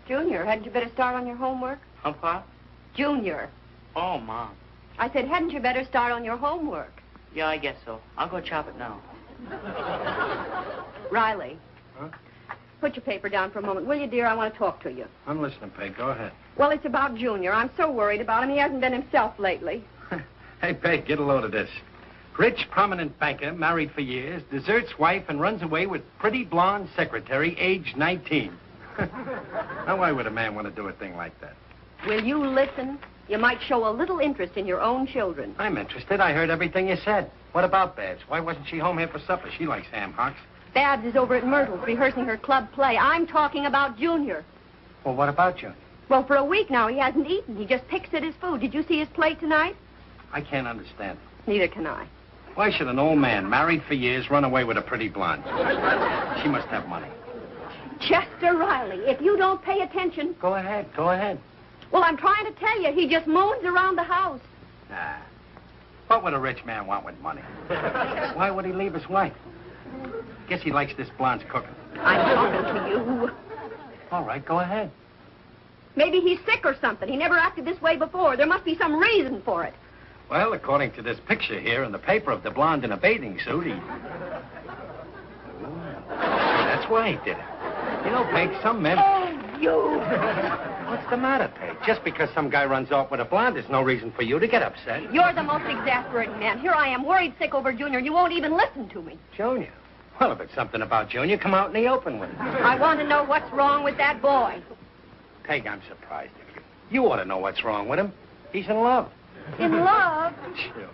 Junior, hadn't you better start on your homework? Huh, Pop? Junior. Oh, Mom. I said, hadn't you better start on your homework? Yeah, I guess so. I'll go chop it now. Riley. Huh? Put your paper down for a moment, will you, dear? I want to talk to you. I'm listening, Peg. Go ahead. Well, it's about Junior. I'm so worried about him. He hasn't been himself lately. Hey, Peg, get a load of this. Rich, prominent banker, married for years, deserts wife and runs away with pretty blonde secretary, age 19. Now, why would a man want to do a thing like that? Will you listen? You might show a little interest in your own children. I'm interested. I heard everything you said. What about Babs? Why wasn't she home here for supper? She likes ham hocks. Babs is over at Myrtle's rehearsing her club play. I'm talking about Junior. Well, what about Junior? Well, for a week now, he hasn't eaten. He just picks at his food. Did you see his plate tonight? I can't understand it. Neither can I. Why should an old man, married for years, run away with a pretty blonde? She must have money. Chester Riley, if you don't pay attention... Go ahead, go ahead. Well, I'm trying to tell you, he just moans around the house. Nah. What would a rich man want with money? Why would he leave his wife? Guess he likes this blonde's cooking. I'm talking to you. All right, go ahead. Maybe he's sick or something. He never acted this way before. There must be some reason for it. Well, according to this picture here in the paper of the blonde in a bathing suit, he... That's why he did it. You know, Peg, some men... Oh, you! What's the matter, Peg? Just because some guy runs off with a blonde, there's no reason for you to get upset. You're the most exasperating man. Here I am, worried sick over Junior. You won't even listen to me. Junior? Well, if it's something about Junior, come out in the open with it. I want to know what's wrong with that boy. Peg, I'm surprised at you. You ought to know what's wrong with him. He's in love. In love? Sure.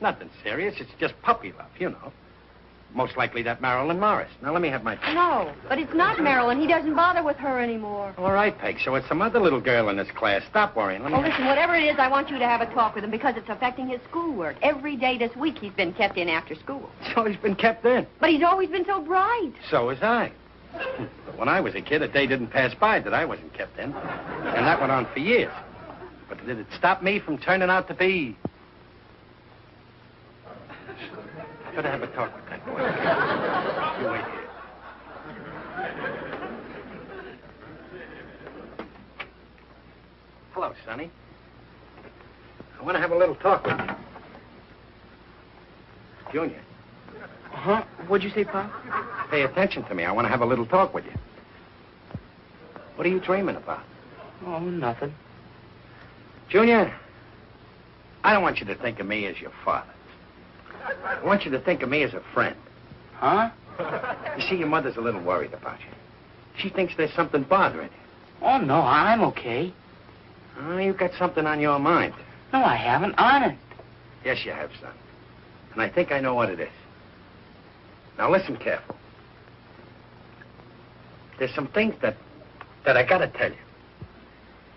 Nothing serious. It's just puppy love, you know. Most likely that Marilyn Morris. Now, let me have my... No, but it's not Marilyn. He doesn't bother with her anymore. All right, Peg, so it's some other little girl in this class. Stop worrying. Let me... Oh, listen, whatever it is, I want you to have a talk with him because it's affecting his schoolwork. Every day this week he's been kept in after school. So he's been kept in. But he's always been so bright. So was I. But when I was a kid, a day didn't pass by that I wasn't kept in. And that went on for years. But did it stop me from turning out to be... Gotta have a talk with that boy. You wait here. Hello, Sonny. I want to have a little talk with you. Junior. Huh? What'd you say, Pop? Pay attention to me. I want to have a little talk with you. What are you dreaming about? Oh, nothing. Junior, I don't want you to think of me as your father. I want you to think of me as a friend. Huh? You see, your mother's a little worried about you. She thinks there's something bothering you. Oh, no, I'm okay. Oh, you've got something on your mind. No, I haven't. Honest. Yes, you have, son. And I think I know what it is. Now, listen careful. There's some things that I gotta tell you.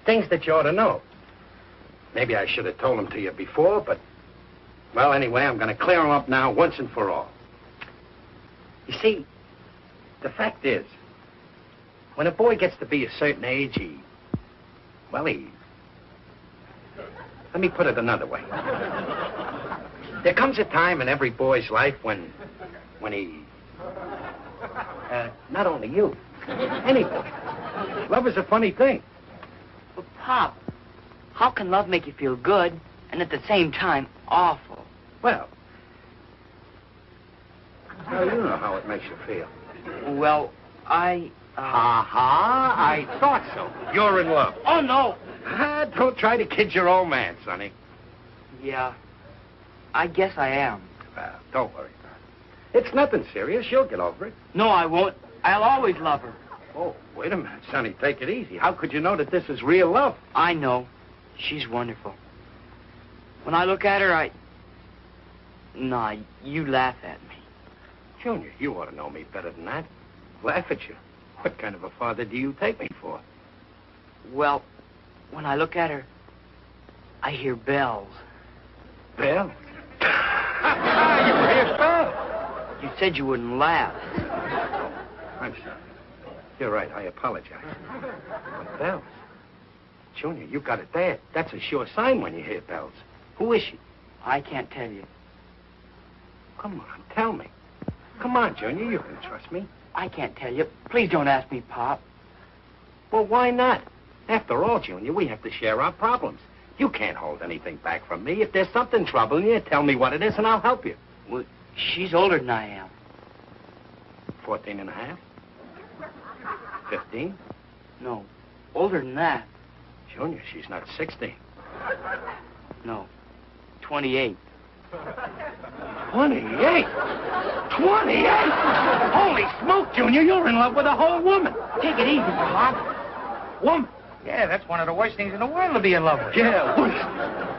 Things that you ought to know. Maybe I should have told them to you before, but... Well, anyway, I'm going to clear them up now once and for all. You see, the fact is, when a boy gets to be a certain age, he... Let me put it another way. There comes a time in every boy's life when he... not only you, any boy. Love is a funny thing. But, Pop, how can love make you feel good and at the same time awful? Well, you know how it makes you feel. Well, I thought so. You're in love. Oh, no. Don't try to kid your old man, Sonny. Yeah, I guess I am. Well, don't worry about it. It's nothing serious. You'll get over it. No, I won't. I'll always love her. Oh, wait a minute, Sonny. Take it easy. How could you know that this is real love? I know. She's wonderful. When I look at her, Nah, you laugh at me. Junior, you ought to know me better than that. Laugh at you. What kind of a father do you take me for? Well, when I look at her, I hear bells. Bells? You hear bells? You said you wouldn't laugh. I'm sorry. You're right. I apologize. But bells? Junior, you got it bad. That's a sure sign when you hear bells. Who is she? I can't tell you. Come on, tell me. Come on, Junior, you can trust me. I can't tell you. Please don't ask me, Pop. Well, why not? After all, Junior, we have to share our problems. You can't hold anything back from me. If there's something troubling you, tell me what it is and I'll help you. Well, she's older than I am. 14 and a half? 15? No, older than that. Junior, she's not 16. No, 28. 28? 28? Holy smoke, Junior, you're in love with a whole woman. Take it easy, Pop. Woman? Yeah, that's one of the worst things in the world to be in love with.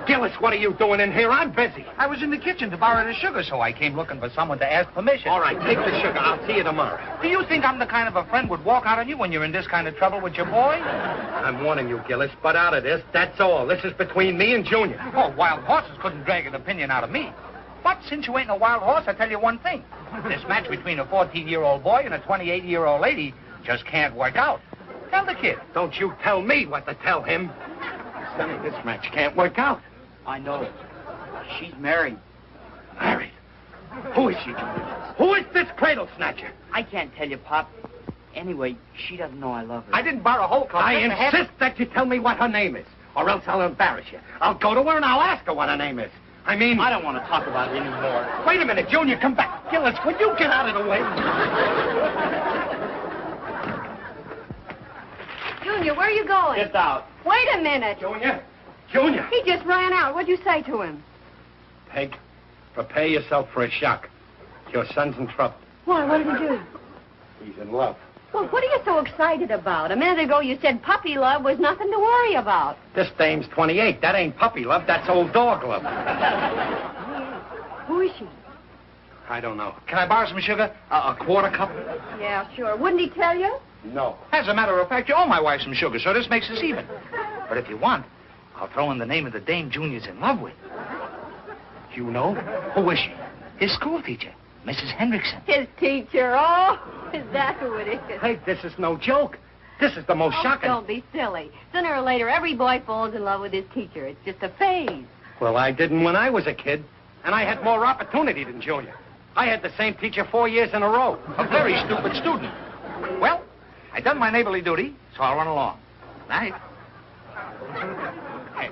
Gillis, what are you doing in here? I'm busy. I was in the kitchen to borrow the sugar, so I came looking for someone to ask permission. All right, take the sugar. I'll see you tomorrow. Do you think I'm the kind of a friend would walk out on you when you're in this kind of trouble with your boy? I'm warning you, Gillis, but out of this, that's all. This is between me and Junior. Oh, wild horses couldn't drag an opinion out of me. But since you ain't no wild horse, I tell you one thing. This match between a 14-year-old boy and a 28-year-old lady just can't work out. Tell the kid. Don't you tell me what to tell him. Sonny, this match can't work out. I know. She's married. Married? Who is she, Junior? Who is this cradle snatcher? I can't tell you, Pop. Anyway, she doesn't know I love her. I didn't borrow a whole cup. I insist that you tell me what her name is, or else I'll embarrass you. I'll go to her and I'll ask her what her name is. I mean... I don't want to talk about it anymore. Wait a minute, Junior, come back. Gillis, would you get out of the way? Junior, where are you going? Get out. Wait a minute. Junior? Junior! He just ran out. What'd you say to him? Peg, prepare yourself for a shock. Your son's in trouble. Why, what did he do? He's in love. Well, what are you so excited about? A minute ago you said puppy love was nothing to worry about. This dame's 28. That ain't puppy love. That's old dog love. Who is she? I don't know. Can I borrow some sugar? A quarter cup? Yeah, sure. Wouldn't he tell you? No. As a matter of fact, you owe my wife some sugar, so this makes us even. But if you want, I'll throw in the name of the dame Junior's in love with. You know? Who is she? His school teacher, Mrs. Hendrickson. His teacher. Oh, is that who it is? Hey, this is no joke. This is the most shocking... Don't be silly. Sooner or later, every boy falls in love with his teacher. It's just a phase. Well, I didn't when I was a kid, and I had more opportunity than Junior. I had the same teacher 4 years in a row. A very stupid student. Well, I done my neighborly duty, so I'll run along. Night. Hey,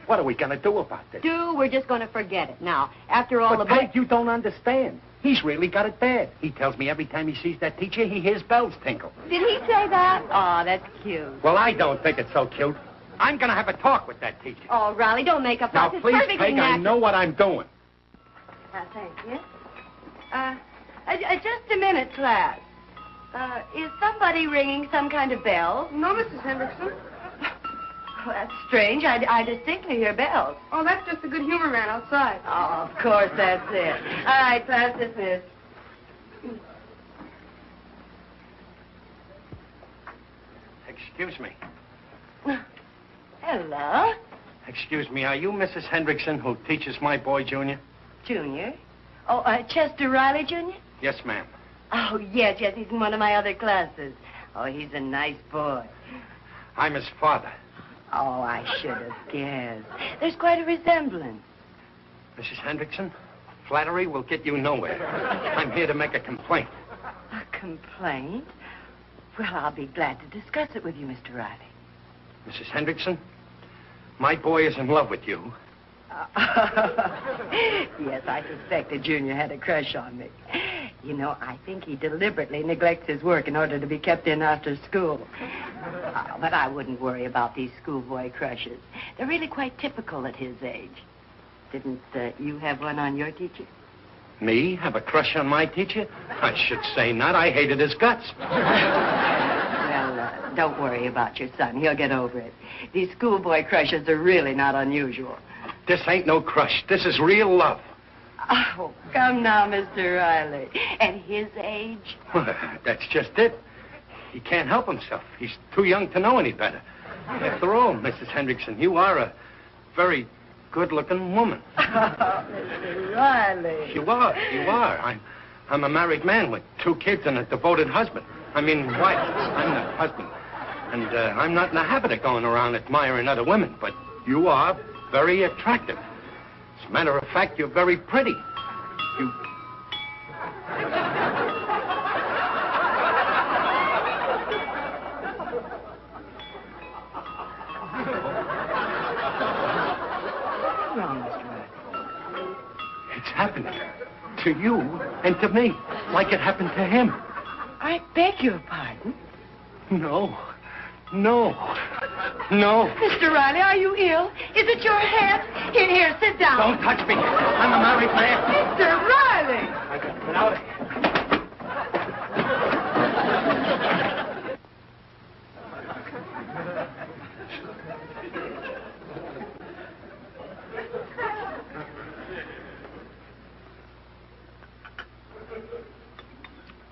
what are we going to do about this? We're just going to forget it. Now, after all But, the... Peg, you don't understand. He's really got it bad. He tells me every time he sees that teacher, he hears bells tinkle. Did he say that? Oh, that's cute. Well, I don't think it's so cute. I'm going to have a talk with that teacher. Oh, Riley, don't make up Now, fuss. It's please, perfectly Peg, I natural. know what I'm doing. Thank you. Just a minute, class. Is somebody ringing some kind of bell? No, Mrs. Hendrickson. Oh, that's strange. I distinctly hear bells. Oh, that's just the good humor man outside. Oh, of course, that's it. All right, class dismissed. Excuse me. Hello, Excuse me, are you Mrs. Hendrickson who teaches my boy, Junior? Junior. Oh, Chester Riley, Junior? Yes, ma'am. Oh, yes, he's in one of my other classes. Oh, he's a nice boy. I'm his father. Oh, I should have guessed. There's quite a resemblance. Mrs. Hendrickson, flattery will get you nowhere. I'm here to make a complaint. A complaint? Well, I'll be glad to discuss it with you, Mr. Riley. Mrs. Hendrickson, my boy is in love with you. Yes, I suspected Junior had a crush on me. You know, I think he deliberately neglects his work in order to be kept in after school. But I wouldn't worry about these schoolboy crushes. They're really quite typical at his age. Didn't you have one on your teacher? Me? Have a crush on my teacher? I should say not. I hated his guts. Well, don't worry about your son. He'll get over it. These schoolboy crushes are really not unusual. This ain't no crush. This is real love. Oh, come now, Mr. Riley. At his age? Well, that's just it. He can't help himself. He's too young to know any better. After all, Mrs. Hendrickson, you are a very good-looking woman. Oh, Mr. Riley. You are. You are. I'm a married man with 2 kids and a devoted husband. I mean, wife. I'm the husband. And I'm not in the habit of going around admiring other women, but you are very attractive. As a matter of fact, you're very pretty. You... to you and to me, like it happened to him. I beg your pardon. No. No. No. Mr. Riley, are you ill? Is it your head? Here, sit down. Don't touch me. I'm a married man. Mr. Riley! I got to get out of here.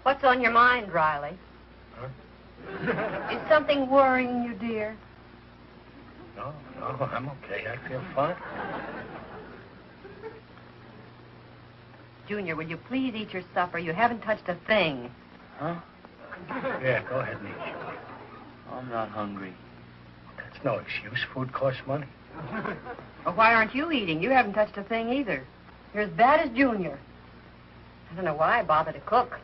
What's on your mind, Riley? Huh? Is something worrying you, dear? No, I'm okay. I feel fine. Junior, will you please eat your supper? You haven't touched a thing. Huh? Yeah, go ahead and eat. I'm not hungry. That's no excuse. Food costs money. Well, why aren't you eating? You haven't touched a thing either. You're as bad as Junior. I don't know why I bother to cook.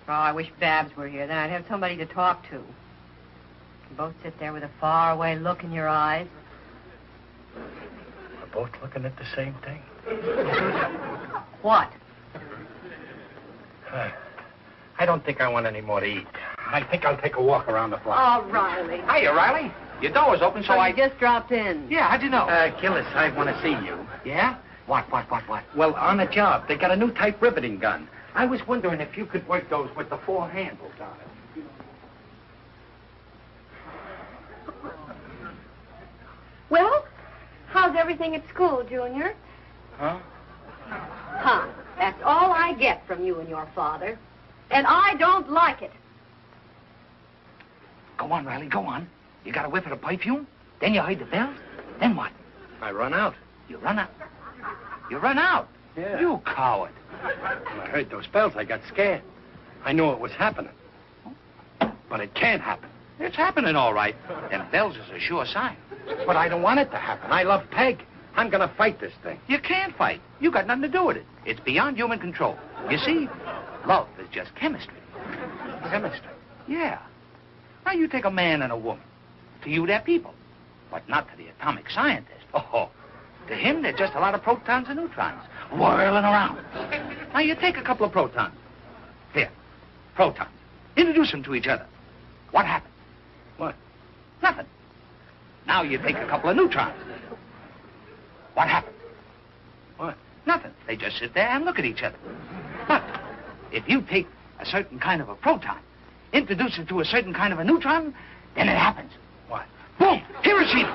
Oh, I wish Babs were here. Then I'd have somebody to talk to. You both sit there with a faraway look in your eyes. We're both looking at the same thing. What? I don't think I want any more to eat. I think I'll take a walk around the block. Oh, Riley. Hiya, Riley. Your door was open, so I... You just dropped in. Yeah, how'd you know? Gillis, I want to see you. Yeah? What? Well, on a job, they got a new type riveting gun. I was wondering if you could work those with the 4 handles on it. Well, how's everything at school, Junior? Huh? Huh. That's all I get from you and your father. And I don't like it. Go on, Riley, go on. You got a whiff of the perfume? Then you heard the bells? Then what? I run out. You run out. You run out? Yeah. You coward. When I heard those bells, I got scared. I knew it was happening. But it can't happen. It's happening all right. Them bells is a sure sign. But I don't want it to happen. I love Peg. I'm going to fight this thing. You can't fight. You got nothing to do with it. It's beyond human control. You see, love is just chemistry. Chemistry. Yeah. Now, you take a man and a woman. To you, they're people. But not to the atomic scientist. Oh, to him, they're just a lot of protons and neutrons whirling around. Now, you take a couple of protons. There. Protons. Introduce them to each other. What happens? What? Nothing. Now, you take a couple of neutrons. What happens? What? Nothing. They just sit there and look at each other. But if you take a certain kind of a proton, introduce it to a certain kind of a neutron, then it happens. What? Boom! Hiroshima!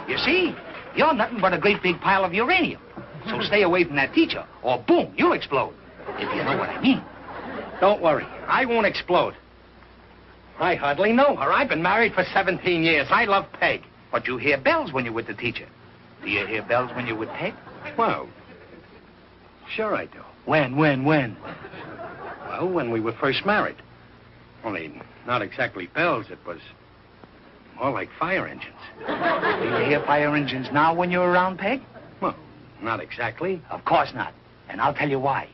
You see, you're nothing but a great big pile of uranium. So stay away from that teacher, or boom, you'll explode. If you know what I mean. Don't worry. I won't explode. I hardly know her. I've been married for 17 years. I love Peg. But you hear bells when you're with the teacher. Do you hear bells when you're with Peg? Well, sure I do. When? Well, when we were first married. Only not exactly bells. It was more like fire engines. Do you hear fire engines now when you're around Peg? Well, not exactly. Of course not. And I'll tell you why.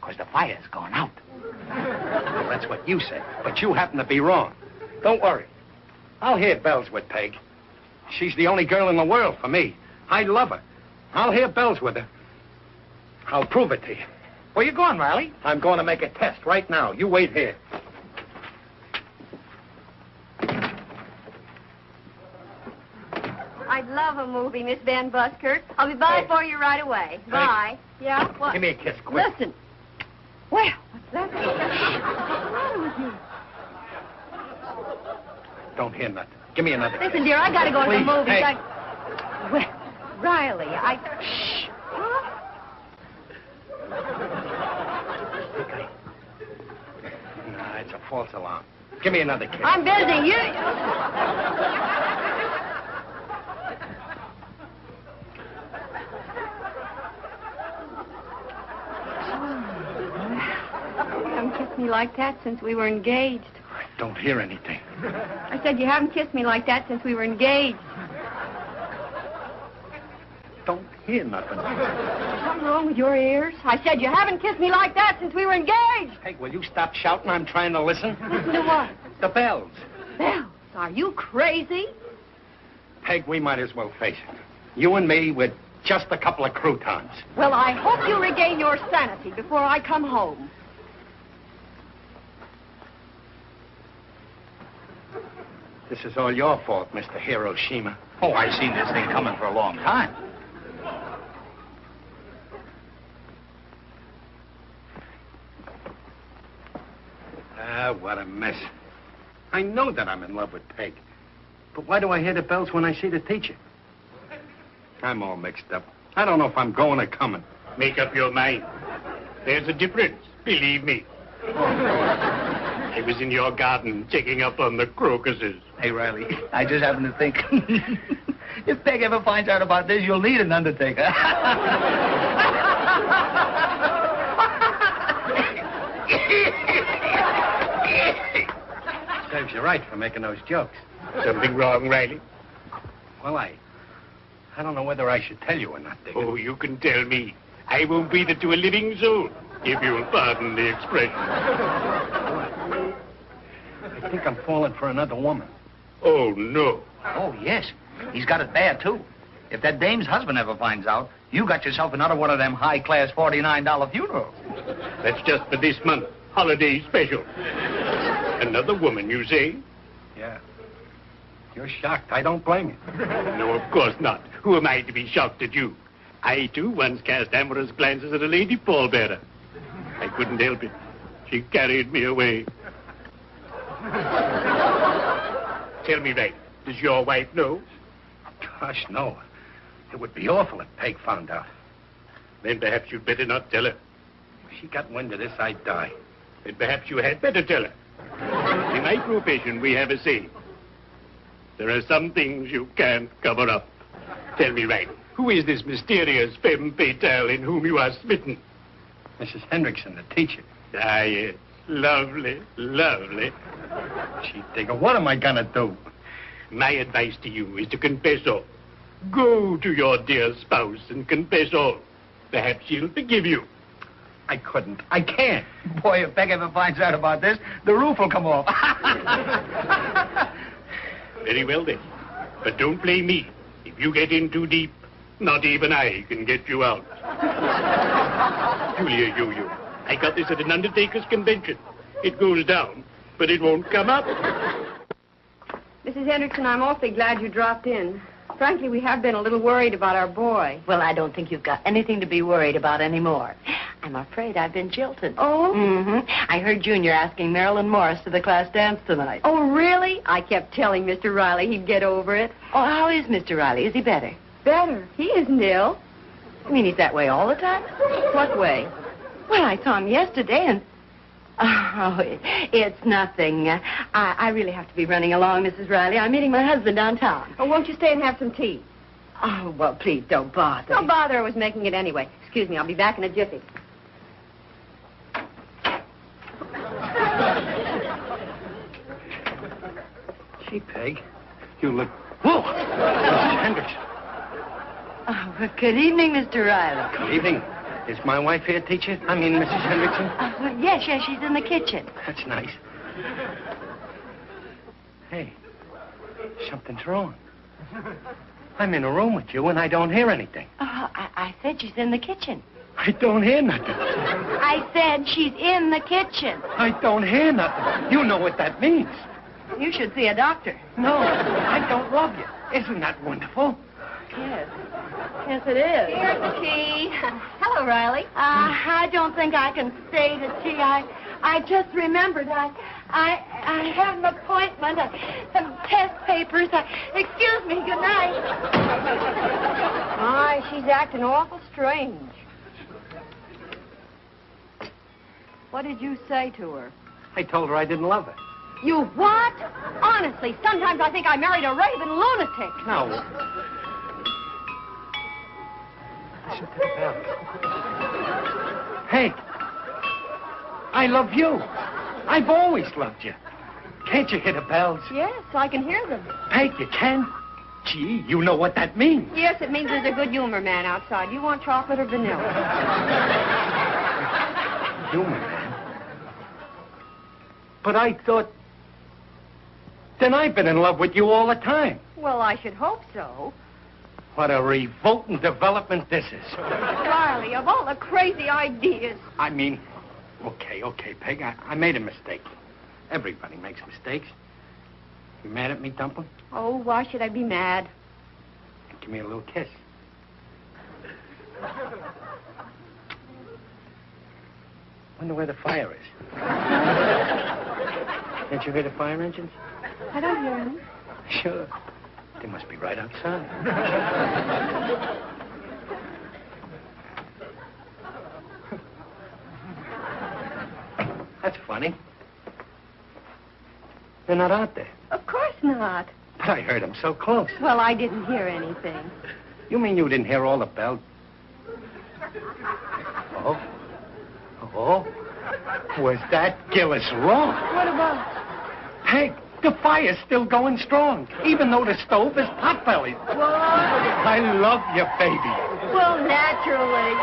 Because the fire's gone out. Well, that's what you said. But you happen to be wrong. Don't worry. I'll hear bells with Peg. She's the only girl in the world for me. I love her. I'll hear bells with her. I'll prove it to you. Where you going, Riley? I'm going to make a test right now. You wait here. I'd love a movie, Miss Van Buskirk. I'll be by for you right away. Bye. Yeah? What? Give me a kiss, quick. Listen. Well, what's that for? What's the matter with you? Don't hear nothing. Give me another Listen, kiss. dear, I gotta go to the Please, movies. Peg. Well, Riley, Shh. Okay. Nah, it's a false alarm. Give me another kiss. I'm busy. You... You haven't kissed me like that since we were engaged. I don't hear anything. I said you haven't kissed me like that since we were engaged. Don't hear nothing. Something wrong with your ears? I said you haven't kissed me like that since we were engaged. Hey, will you stop shouting? I'm trying to listen. Listen to what? The bells. Bells. Are you crazy? Peg, we might as well face it. You and me, we're just a couple of croutons. Well, I hope you regain your sanity before I come home. This is all your fault, Mr. Hiroshima. Oh, I've seen this thing coming for a long time. Ah, what a mess. I know that I'm in love with Peg. But why do I hear the bells when I see the teacher? I'm all mixed up. I don't know if I'm going or coming. Make up your mind. There's a difference, believe me. I was in your garden checking up on the crocuses. Hey, Riley, I just happened to think, if Peg ever finds out about this, you'll need an undertaker. Serves you right for making those jokes. Something wrong, Riley? Well, I don't know whether I should tell you or not, Dick. Oh, you can tell me. I won't breathe it to a living soul, if you'll pardon the expression. I think I'm falling for another woman. Oh, no. Oh, yes. He's got it bad, too. If that dame's husband ever finds out, you got yourself another one of them high-class $49 funerals. That's just for this month. Holiday special. Another woman, you say? Yeah. You're shocked. I don't blame you. No, of course not. Who am I to be shocked at you? I, too, once cast amorous glances at a lady pallbearer. I couldn't help it. She carried me away. Tell me, Ray, does your wife know? Gosh, no. It would be awful if Peg found out. Then perhaps you'd better not tell her. If she got wind of this, I'd die. Then perhaps you had better tell her. In my profession, we have a saying. There are some things you can't cover up. Tell me, Ray, who is this mysterious femme fatale in whom you are smitten? Mrs. Hendrickson, the teacher. Ah, yes. Lovely, lovely. Gee, Digger, what am I gonna do? My advice to you is to confess all. Go to your dear spouse and confess all. Perhaps she'll forgive you. I couldn't. I can't. Boy, if Peg ever finds out about this, the roof will come off. Very well, then. But don't blame me. If you get in too deep, not even I can get you out. Julia, you. I got this at an undertaker's convention. It goes down, but it won't come up. Mrs. Hendrickson, I'm awfully glad you dropped in. Frankly, we have been a little worried about our boy. Well, I don't think you've got anything to be worried about anymore. I'm afraid I've been jilted. Oh? Mm-hmm. I heard Junior asking Marilyn Morris to the class dance tonight. Oh, really? I kept telling Mr. Riley he'd get over it. Oh, how is Mr. Riley? Is he better? Better. He isn't ill. You mean he's that way all the time? What way? Well, I saw him yesterday and... Oh, it's nothing. I really have to be running along, Mrs. Riley. I'm meeting my husband downtown. Oh, won't you stay and have some tea? Oh, well, please don't bother. Don't bother. I was making it anyway. Excuse me, I'll be back in a jiffy. Gee, Peg, you look... Whoa! Mrs. Hendrickson. Oh, well, good evening, Mr. Riley. Good evening. Is my wife here, teacher? I mean, Mrs. Hendrickson? Yes, she's in the kitchen. That's nice. Hey, something's wrong. I'm in a room with you and I don't hear anything. I said she's in the kitchen. I don't hear nothing. I said she's in the kitchen. I don't hear nothing. You know what that means. You should see a doctor. No, I don't love you. Isn't that wonderful? Yes. Yes, it is. Here's the tea. Hello, Riley. I don't think I can stay to tea. I just remembered I have an appointment. Some test papers. Excuse me. Good night. My, she's acting awful strange. What did you say to her? I told her I didn't love her. You what? Honestly, sometimes I think I married a raving lunatic. No. Listen to the bell. Hey, I love you. I've always loved you. Can't you hear the bells? Yes, I can hear them. Peg, you can? Gee, you know what that means. Yes, it means there's a good humor man outside. You want chocolate or vanilla? Humor man? But I thought... Then I've been in love with you all the time. Well, I should hope so. What a revolting development this is. Riley, of all the crazy ideas. I mean, okay, Peg, I made a mistake. Everybody makes mistakes. You mad at me, Dumpling? Oh, why should I be mad? Give me a little kiss. Wonder where the fire is. Didn't you hear the fire engines? I don't hear him. Sure. They must be right outside. That's funny. They're not out there. Of course not. But I heard them so close. Well, I didn't hear anything. You mean you didn't hear all the bells? Oh? Was that Gillis wrong? What about? Peg, the fire's still going strong, even though the stove is pot-bellied. What? I love you, baby. Well, naturally.